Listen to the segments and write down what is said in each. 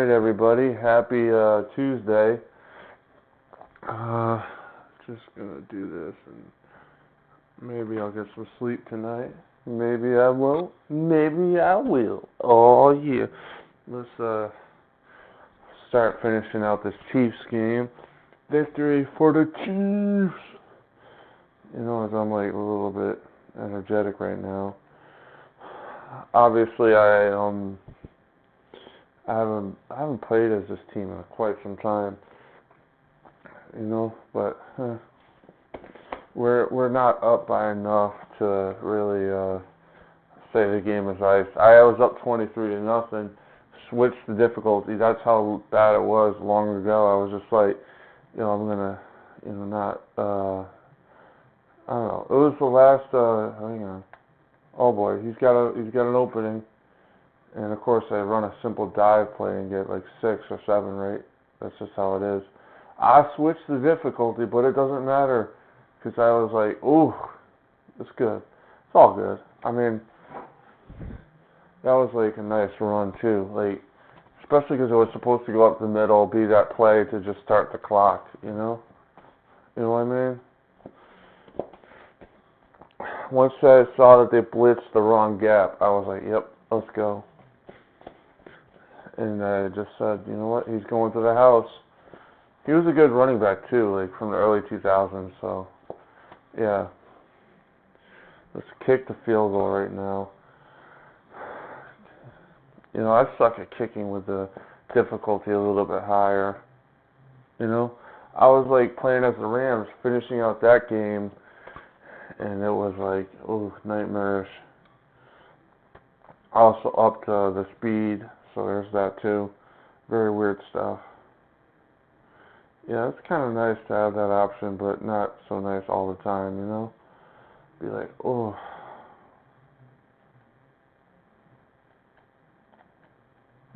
Alright, everybody. Happy Tuesday. Just gonna do this and maybe I'll get some sleep tonight. Maybe I won't. Maybe I will. Oh, yeah. Let's start finishing out this Chiefs game. Victory for the Chiefs. You know, as I'm like a little bit energetic right now. Obviously, I haven't played as this team in quite some time, you know, but we're not up by enough to really say the game is ice. I was up 23-0, switched the difficulty. That's how bad it was long ago. I was just like, you know, I'm gonna, you know, not I don't know. It was the last hang on. Oh boy, he's got an opening. And of course, I run a simple dive play and get like 6 or 7, right? That's just how it is. I switched the difficulty, but it doesn't matter because I was like, ooh, it's good. It's all good. I mean, that was like a nice run too. Like, especially because it was supposed to go up the middle, be that play to just start the clock. You know? You know what I mean? Once I saw that they blitzed the wrong gap, I was like, yep, let's go. And I just said, you know what, he's going to the house. He was a good running back too, like from the early 2000s, so yeah. Let's kick the field goal right now. You know, I suck at kicking with the difficulty a little bit higher. You know, I was like playing as the Rams, finishing out that game, and it was like, oh, nightmarish. Also upped the speed. So there's that too. Very weird stuff. Yeah, it's kind of nice to have that option, but not so nice all the time, you know? Be like, oh.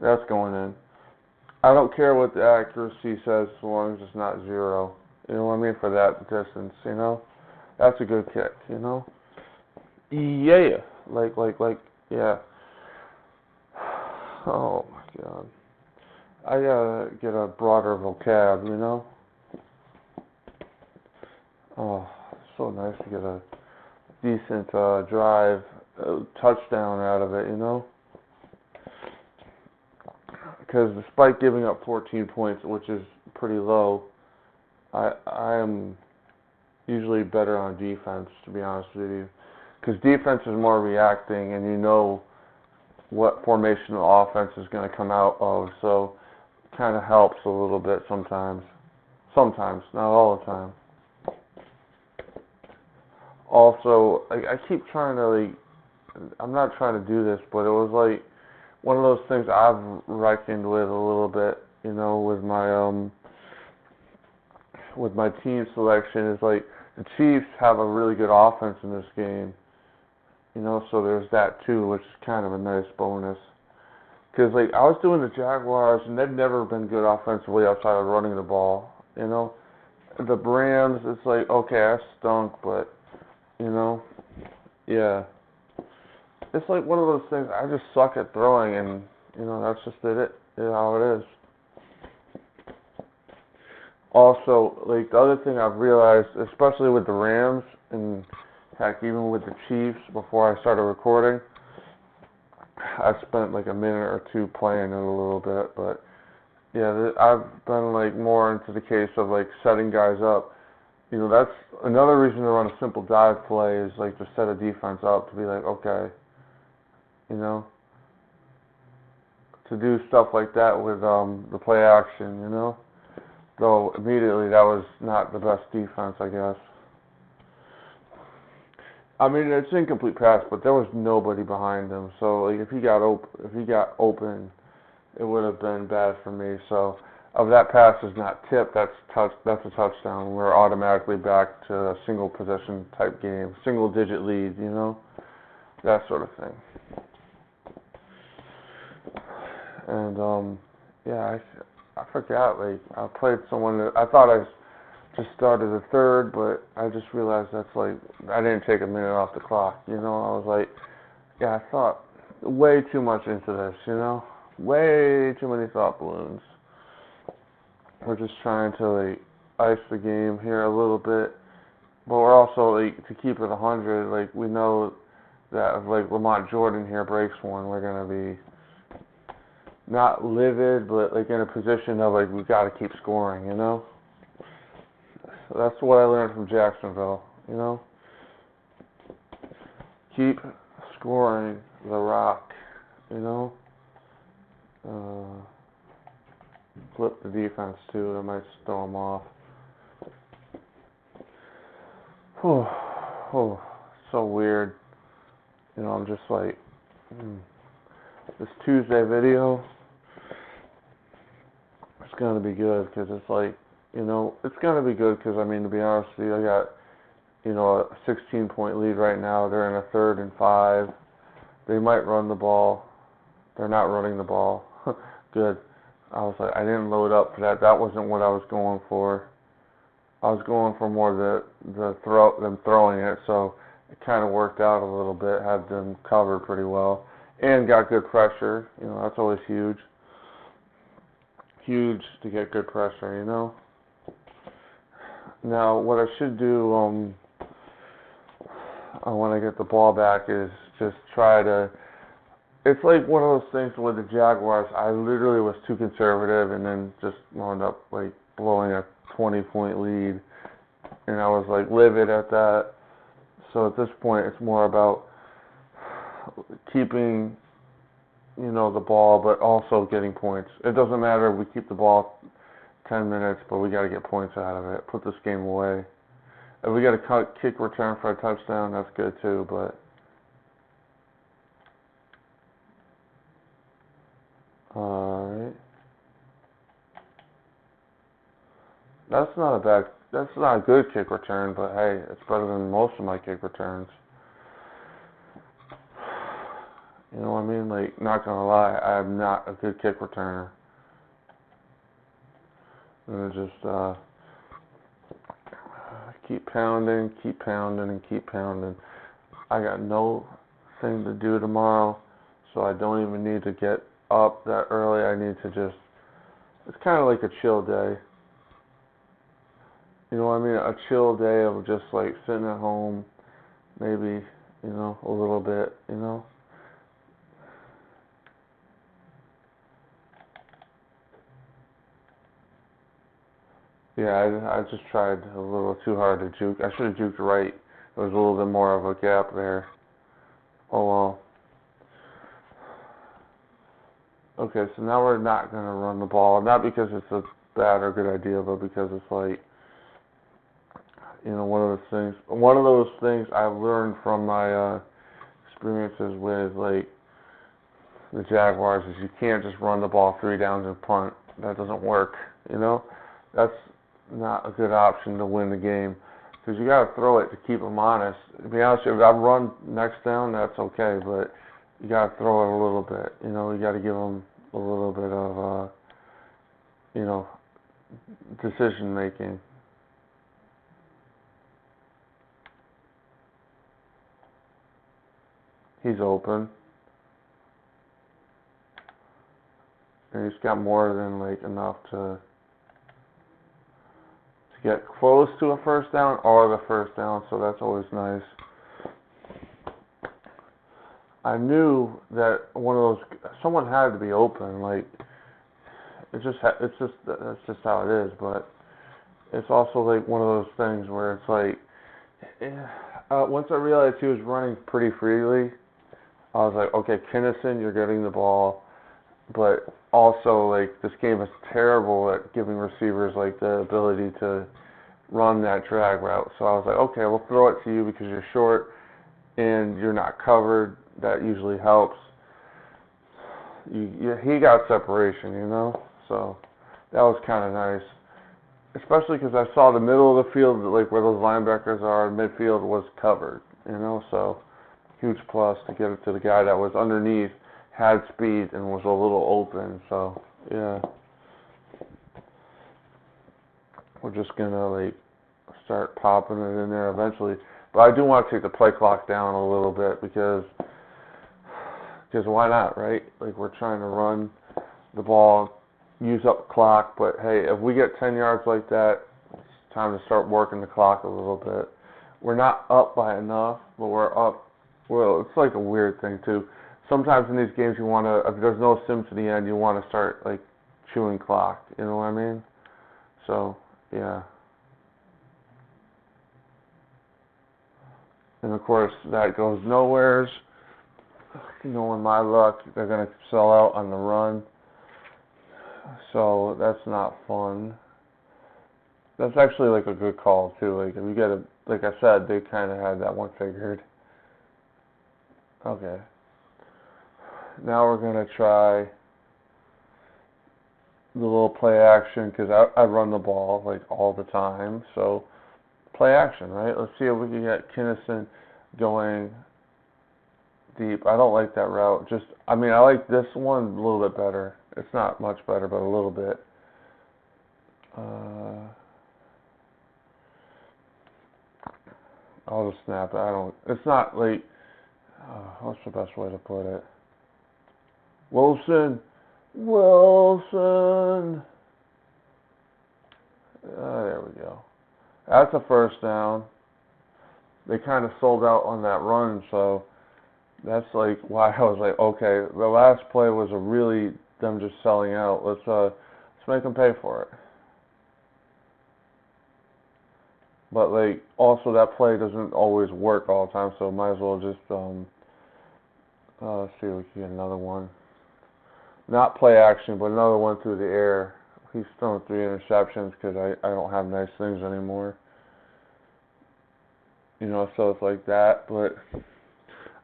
That's going in. I don't care what the accuracy says so long as it's not 0. You know what I mean? For that distance, you know? That's a good kick, you know? Yeah. Like, yeah. Oh my God. I gotta get a broader vocab, you know? Oh, so nice to get a decent drive, touchdown out of it, you know? Because despite giving up 14 points, which is pretty low, I am usually better on defense, to be honest with you. Because defense is more reacting, and you know what formation the offense is going to come out of, so it kind of helps a little bit sometimes. Sometimes, not all the time. Also, I keep trying to, like, I'm not trying to do this, but it was like one of those things I've reckoned with a little bit, you know, with my team selection is like the Chiefs have a really good offense in this game. You know, so there's that too, which is kind of a nice bonus. Because, like, I was doing the Jaguars, and they've never been good offensively outside of running the ball. You know, the Rams, it's like, okay, I stunk, but, you know, yeah. It's like one of those things, I just suck at throwing, and, you know, that's just it. It's how it is. Also, like, the other thing I've realized, especially with the Rams, and heck, even with the Chiefs, before I started recording, I spent like a minute or two playing it a little bit, but yeah, I've been like more into the case of like setting guys up. You know, that's another reason to run a simple dive play is like to set a defense up to be like, okay, you know, to do stuff like that with the play action, you know. Though immediately that was not the best defense, I guess. I mean, it's incomplete pass, but there was nobody behind him. So, like, if he got open, it would have been bad for me. So, if that pass is not tipped, that's a touchdown. We're automatically back to a single possession type game, single digit lead, you know, that sort of thing. And yeah, I forgot. Like, I played someone that I thought I just started the third, but I just realized that's like, I didn't take a minute off the clock, you know. I was like, yeah, I thought way too much into this, you know. way too many thought balloons. We're just trying to like ice the game here a little bit, but we're also like to keep it 100. Like we know that if like Lamont Jordan here breaks one, we're gonna be not livid, but like in a position of like we got to keep scoring, you know. So that's what I learned from Jacksonville, you know. Keep scoring the rock, you know. Flip the defense too. That might throw them off. Oh, so weird. You know, I'm just like, this Tuesday video, it's going to be good because it's like, you know, it's going to be good because, I mean, to be honest with you, I got, you know, a 16-point lead right now. They're in a 3rd and 5. They might run the ball. They're not running the ball. Good. I was like, I didn't load up for that. That wasn't what I was going for. I was going for more them throwing it, so it kind of worked out a little bit. Had them covered pretty well, and got good pressure. You know, that's always huge. Huge to get good pressure. You know. Now, what I should do when I get the ball back is just try to. It's like one of those things with the Jaguars. I literally was too conservative, and then just wound up like blowing a 20-point lead, and I was like livid at that. So at this point, it's more about keeping, you know, the ball, but also getting points. It doesn't matter if we keep the ball 10 minutes, but we got to get points out of it. Put this game away. If we got a kick return for a touchdown, that's good too. But all right. That's not a good kick return, but hey, it's better than most of my kick returns. You know what I mean? Like, not gonna lie, I'm not a good kick returner. I'm gonna just keep pounding, and keep pounding. I got no thing to do tomorrow, so I don't even need to get up that early. I need to just, it's kind of like a chill day. You know what I mean? A chill day of just like sitting at home, maybe, you know, a little bit, you know. Yeah, I just tried a little too hard to juke. I should have juked right. There was a little bit more of a gap there. Oh well. Okay, so now we're not going to run the ball. Not because it's a bad or good idea, but because it's like, you know, one of those things I've learned from my experiences with like the Jaguars is you can't just run the ball 3 downs and punt. That doesn't work. You know, that's not a good option to win the game because you got to throw it to keep them honest. To be honest, if I run next down, that's okay, but you got to throw it a little bit. You know, you got to give them a little bit of, you know, decision making. He's open. And he's got more than like enough to get close to a first down or the first down, so that's always nice. I knew that someone had to be open. Like that's just how it is. But it's also like one of those things where it's like, once I realized he was running pretty freely, I was like, okay, Kinnison, you're getting the ball, but also like this game is terrible at giving receivers like the ability to run that drag route. So I was like, okay, we'll throw it to you because you're short and you're not covered. That usually helps. He got separation, you know, so that was kind of nice. Especially because I saw the middle of the field, like where those linebackers are, midfield was covered, you know, so huge plus to get it to the guy that was underneath, had speed, and was a little open, so, yeah. We're just going to, like, start popping it in there eventually. But I do want to take the play clock down a little bit because why not, right? Like, we're trying to run the ball, use up clock. But hey, if we get 10 yards like that, it's time to start working the clock a little bit. We're not up by enough, but we're up. Well, it's like a weird thing too. Sometimes in these games you want to, if there's no sim to the end, you want to start like chewing clock. You know what I mean? So yeah. And of course that goes nowheres. Knowing my luck, they're gonna sell out on the run. So that's not fun. That's actually like a good call too. Like if you get a, like I said, they kind of had that one figured. Okay. Now we're gonna try the little play action because I run the ball like all the time. So play action, right? Let's see if we can get Kinnison going deep. I don't like that route. I mean, I like this one a little bit better. It's not much better, but a little bit. I'll just snap it. It's not like, what's the best way to put it? Wilson. There we go. That's a first down. They kind of sold out on that run, so that's like why I was like, okay, the last play was really them just selling out. Let's make them pay for it. But like also that play doesn't always work all the time, so might as well just let's see if we can get another one. Not play action, but another one through the air. He's throwing 3 interceptions because I don't have nice things anymore. You know, so it's like that. But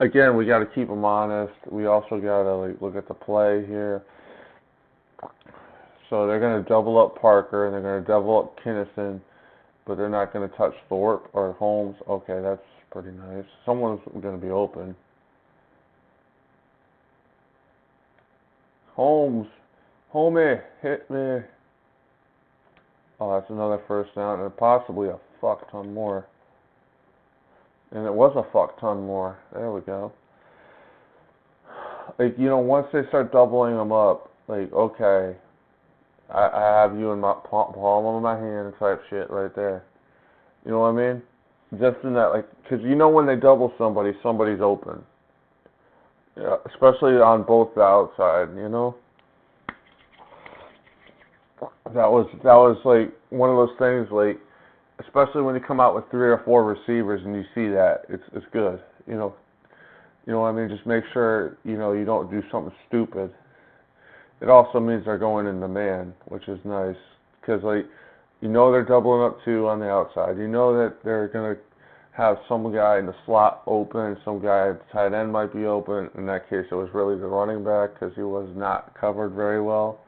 again, we got to keep them honest. We also got to like look at the play here. So they're going to double up Parker and they're going to double up Kinnison, but they're not going to touch Thorpe or Holmes. Okay, that's pretty nice. Someone's going to be open. Holmes, homie, hit me. Oh, that's another first down and possibly a fuck ton more. And it was a fuck ton more. There we go. Like, you know, once they start doubling them up, like, okay, I have you in my palm of my hand type shit right there. You know what I mean? Just in that, like, because you know when they double somebody, somebody's open. Yeah, especially on both the outside, you know? That was like one of those things, like, especially when you come out with 3 or 4 receivers and you see that, it's good. You know what I mean? Just make sure, you know, you don't do something stupid. It also means they're going in the man, which is nice. Because, like, you know they're doubling up 2 on the outside. You know that they're going to have some guy in the slot open, some guy at the tight end might be open. In that case, it was really the running back because he was not covered very well.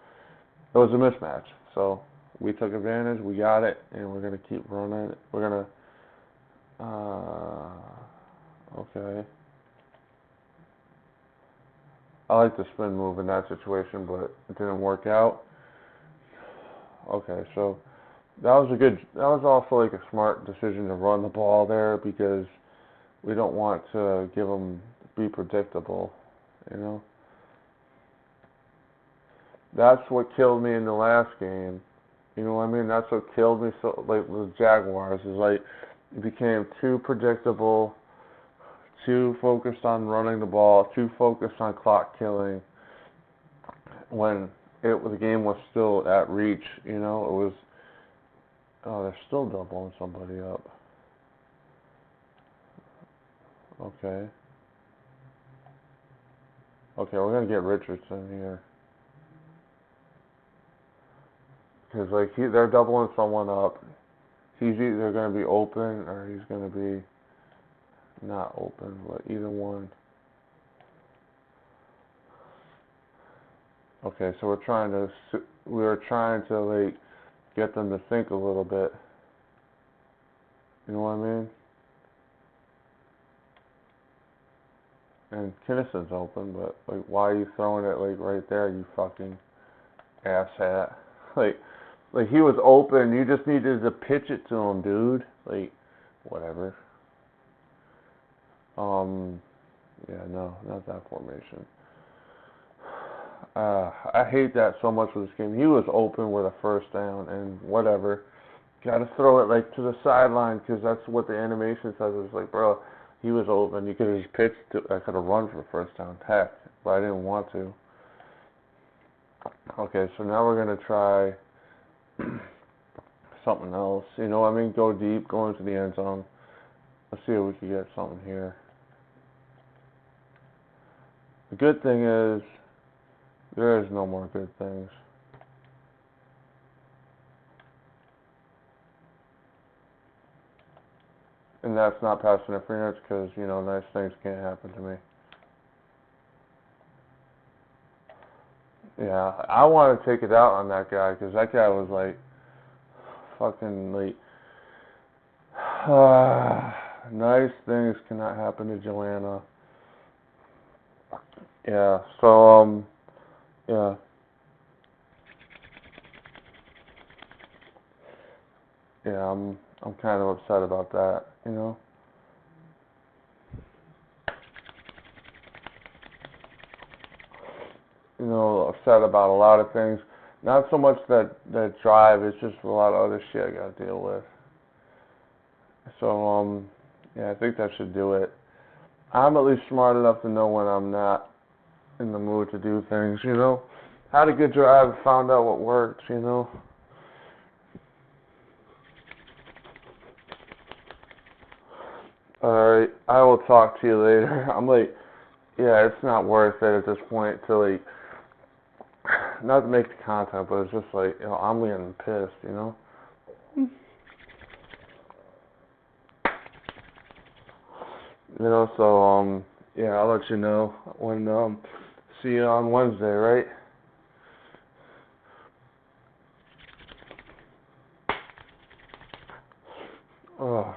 It was a mismatch. So we took advantage, we got it, and we're going to keep running it. We're going to, okay. I like the spin move in that situation, but it didn't work out. Okay, so that was also like a smart decision to run the ball there because we don't want to give them, be predictable, you know. That's what killed me in the last game. You know what I mean? That's what killed me. So like the Jaguars is like it became too predictable, too focused on running the ball, too focused on clock killing. When the game was still at reach, you know, it was. Oh, they're still doubling somebody up. Okay. Okay, we're gonna get Richardson here. Because like they're doubling someone up. He's either going to be open or he's going to be not open, but either one. Okay, so we're trying to like get them to think a little bit. You know what I mean? And Kinnison's open, but like, why are you throwing it like right there, you fucking asshat? Like he was open. You just needed to pitch it to him, dude. Like, whatever. Yeah, no, not that formation. I hate that so much with this game. He was open with a first down and whatever. Got to throw it like to the sideline because that's what the animation says. It's like, bro, he was open. You could have just pitched. I could have run for first down. Heck, but I didn't want to. Okay, so now we're gonna try something else. You know what I mean? Go deep, go into the end zone. Let's see if we can get something here. The good thing is there is no more good things. And that's not pass interference because, you know, nice things can't happen to me. Yeah, I want to take it out on that guy because that guy was like fucking like nice things cannot happen to Joanna. Yeah, so yeah. Yeah, I'm kind of upset about that, you know. You know, upset about a lot of things. Not so much that drive, it's just a lot of other shit I gotta deal with. So yeah, I think that should do it. I'm at least smart enough to know when I'm not in the mood to do things, you know. Had a good drive, found out what works, you know. Alright, I will talk to you later. I'm like, yeah, it's not worth it at this point to like, not to make the content, but it's just like, you know, I'm getting pissed, you know. You know, so yeah, I'll let you know when see you on Wednesday, right? Oh.